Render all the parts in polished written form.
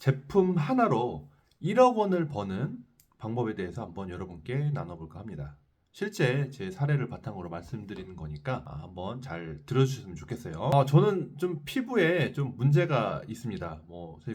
제품 하나로 1억 원을 버는 방법에 대해서 한번 여러분께 나눠볼까 합니다. 실제 제 사례를 바탕으로 말씀드리는 거니까 한번 잘 들어주셨으면 좋겠어요. 저는 좀 피부에 좀 문제가 있습니다.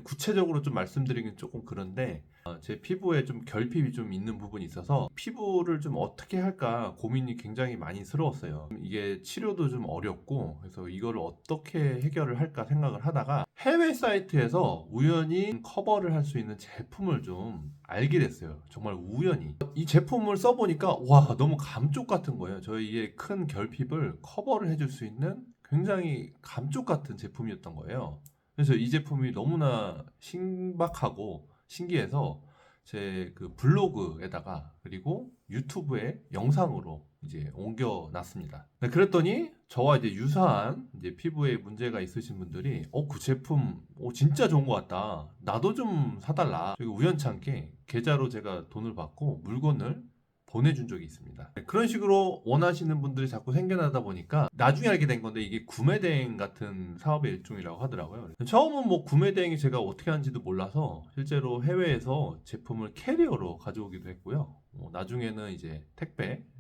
구체적으로 좀 말씀드리긴 조금 그런데 제 피부에 좀 결핍이 좀 있는 부분이 있어서 피부를 좀 어떻게 할까 고민이 굉장히 많이 스러웠어요. 이게 치료도 좀 어렵고 그래서 이거를 어떻게 해결을 할까 생각을 하다가 해외 사이트에서 우연히 커버를 할 수 있는 제품을 좀 알게 됐어요. 정말 우연히. 이 제품을 써보니까 와, 너무 감쪽 같은 거예요. 저희의 큰 결핍을 커버를 해줄 수 있는 굉장히 감쪽 같은 제품이었던 거예요. 그래서 이 제품이 너무나 신박하고 신기해서 제 그 블로그에다가 그리고 유튜브에 영상으로 이제 옮겨 놨습니다. 네, 그랬더니 저와 이제 유사한 이제 피부에 문제가 있으신 분들이 그 제품 진짜 좋은 것 같다. 나도 좀 사달라. 저희 우연찮게 계좌로 제가 돈을 받고 물건을 보내준 적이 있습니다. 네, 그런 식으로 원하시는 분들이 자꾸 생겨나다 보니까 나중에 알게 된 건데 이게 구매대행 같은 사업의 일종이라고 하더라고요. 처음은 구매대행이 제가 어떻게 하는지도 몰라서 실제로 해외에서 제품을 캐리어로 가져오기도 했고요. 나중에는 이제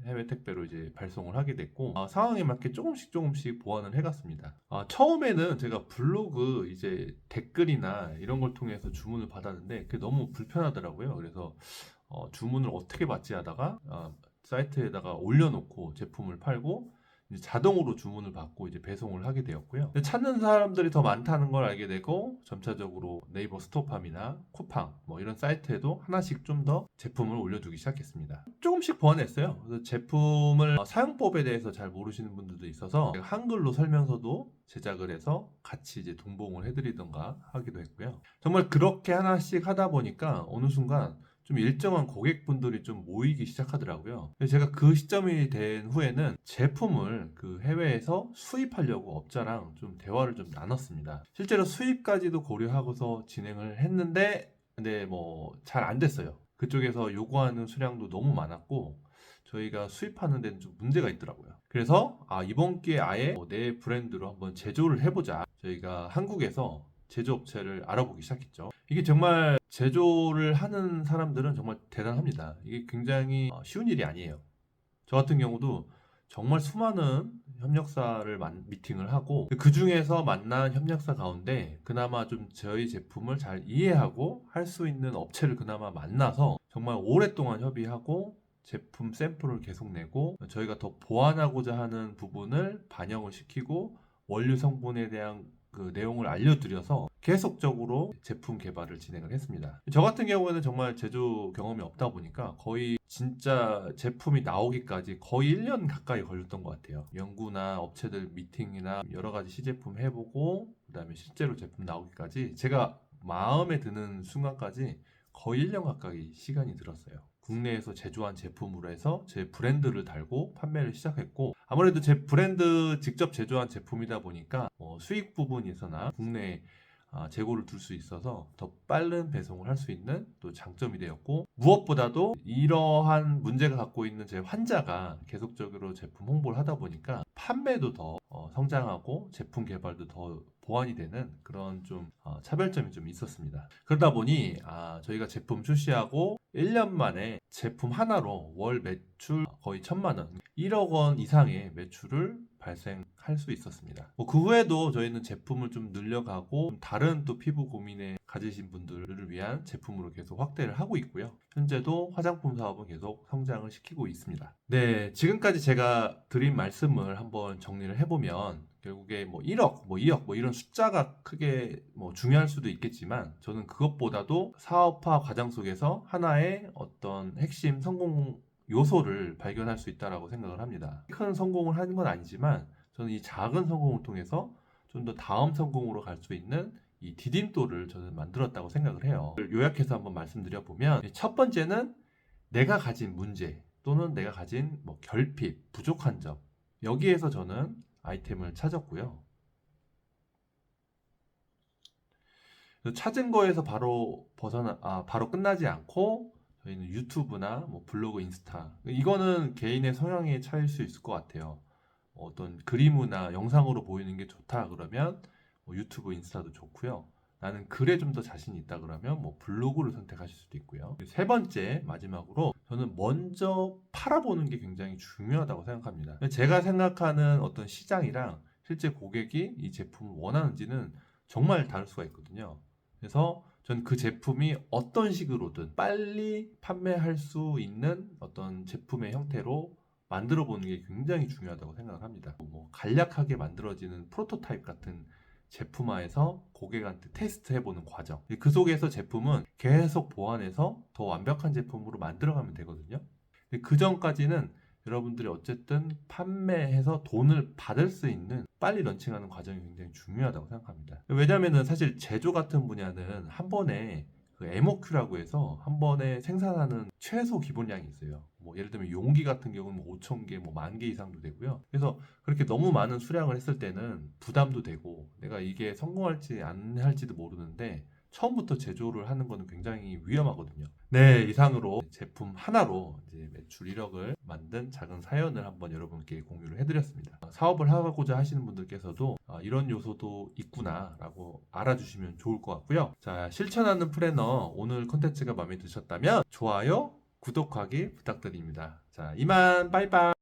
해외 택배로 이제 발송을 하게 됐고, 상황에 맞게 조금씩 보완을 해갔습니다. 처음에는 제가 블로그 이제 댓글이나 이런 걸 통해서 주문을 받았는데 그게 너무 불편하더라고요. 그래서 주문을 어떻게 받지 하다가 사이트에다가 올려놓고 제품을 팔고 이제 자동으로 주문을 받고 이제 배송을 하게 되었고요. 근데 찾는 사람들이 더 많다는 걸 알게 되고 점차적으로 네이버 스토팜이나 쿠팡 이런 사이트에도 하나씩 좀 더 제품을 올려두기 시작했습니다. 조금씩 보완했어요. 그래서 제품을 사용법에 대해서 잘 모르시는 분들도 있어서 제가 한글로 설명서도 제작을 해서 같이 이제 동봉을 해드리던가 하기도 했고요. 정말 그렇게 하나씩 하다 보니까 어느 순간 좀 일정한 고객분들이 좀 모이기 시작하더라고요. 그래서 제가 그 시점이 된 후에는 제품을 그 해외에서 수입하려고 업자랑 좀 대화를 좀 나눴습니다. 실제로 수입까지도 고려하고서 진행을 했는데, 근데 잘 안 됐어요. 그쪽에서 요구하는 수량도 너무 많았고, 저희가 수입하는 데는 좀 문제가 있더라고요. 그래서 이번 기회에 아예 내 브랜드로 한번 제조를 해보자. 저희가 한국에서 제조업체를 알아보기 시작했죠. 이게 정말 제조를 하는 사람들은 정말 대단합니다. 이게 굉장히 쉬운 일이 아니에요. 저 같은 경우도 정말 수많은 협력사를 미팅을 하고 그 중에서 만난 협력사 가운데 그나마 좀 저희 제품을 잘 이해하고 할 수 있는 업체를 그나마 만나서 정말 오랫동안 협의하고 제품 샘플을 계속 내고 저희가 더 보완하고자 하는 부분을 반영을 시키고 원료 성분에 대한 그 내용을 알려드려서 계속적으로 제품 개발을 진행을 했습니다. 저 같은 경우에는 정말 제조 경험이 없다 보니까 거의 진짜 제품이 나오기까지 거의 1년 가까이 걸렸던 것 같아요. 연구나 업체들 미팅이나 여러 가지 시제품 해보고 그다음에 실제로 제품 나오기까지 제가 마음에 드는 순간까지 거의 1년 가까이 시간이 들었어요. 국내에서 제조한 제품으로 해서 제 브랜드를 달고 판매를 시작했고 아무래도 제 브랜드 직접 제조한 제품이다 보니까 수익 부분에서나 국내에 재고를 둘 수 있어서 더 빠른 배송을 할 수 있는 또 장점이 되었고 무엇보다도 이러한 문제가 갖고 있는 제 환자가 계속적으로 제품 홍보를 하다 보니까 판매도 더 성장하고 제품 개발도 더 보완이 되는 그런 좀 차별점이 좀 있었습니다. 그러다 보니 저희가 제품 출시하고 1년 만에 제품 하나로 월 매출 거의 1,000만 원, 1억 원 이상의 매출을 발생할 수 있었습니다. 그 후에도 저희는 제품을 좀 늘려가고 다른 또 피부 고민에 가지신 분들을 위한 제품으로 계속 확대를 하고 있고요. 현재도 화장품 사업은 계속 성장을 시키고 있습니다. 네, 지금까지 제가 드린 말씀을 한번 정리를 해보면 결국에 1억, 2억 이런 숫자가 크게 중요할 수도 있겠지만 저는 그것보다도 사업화 과정 속에서 하나의 어떤 핵심 성공 요소를 발견할 수 있다라고 생각을 합니다. 큰 성공을 하는 건 아니지만 저는 이 작은 성공을 통해서 좀 더 다음 성공으로 갈 수 있는 이 디딤돌을 저는 만들었다고 생각을 해요. 요약해서 한번 말씀드려 보면 첫 번째는 내가 가진 문제 또는 내가 가진 결핍, 부족한 점 여기에서 저는 아이템을 찾았고요. 찾은 거에서 바로 끝나지 않고 저희는 유튜브나 블로그, 인스타 이거는 개인의 성향의 차이일 수 있을 것 같아요. 어떤 그림이나 영상으로 보이는 게 좋다 그러면 유튜브, 인스타도 좋고요. 나는 글에 좀 더 자신이 있다 그러면 뭐 블로그를 선택하실 수도 있고요. 세 번째, 마지막으로 저는 먼저 팔아보는 게 굉장히 중요하다고 생각합니다. 제가 생각하는 어떤 시장이랑 실제 고객이 이 제품을 원하는지는 정말 다를 수가 있거든요. 그래서 저는 그 제품이 어떤 식으로든 빨리 판매할 수 있는 어떤 제품의 형태로 만들어 보는 게 굉장히 중요하다고 생각을 합니다. 뭐 간략하게 만들어지는 프로토타입 같은 제품화해서 고객한테 테스트 해보는 과정. 그 속에서 제품은 계속 보완해서 더 완벽한 제품으로 만들어가면 되거든요. 그 전까지는 여러분들이 어쨌든 판매해서 돈을 받을 수 있는 빨리 런칭하는 과정이 굉장히 중요하다고 생각합니다. 왜냐면은 사실 제조 같은 분야는 한 번에 그 MOQ라고 해서 한 번에 생산하는 최소 기본량이 있어요. 뭐 예를 들면 용기 같은 경우는 뭐 5,000개, 뭐 10,000개 이상도 되고요. 그래서 그렇게 너무 많은 수량을 했을 때는 부담도 되고 내가 이게 성공할지 안 할지도 모르는데 처음부터 제조를 하는 거는 굉장히 위험하거든요. 네, 이상으로 제품 하나로 이제 매출 1억을 만든 작은 사연을 한번 여러분께 공유를 해드렸습니다. 사업을 하고자 하시는 분들께서도 이런 요소도 있구나라고 알아주시면 좋을 것 같고요. 자, 실천하는 플래너 오늘 콘텐츠가 마음에 드셨다면 좋아요, 구독하기 부탁드립니다. 자, 이만 빠이빠이.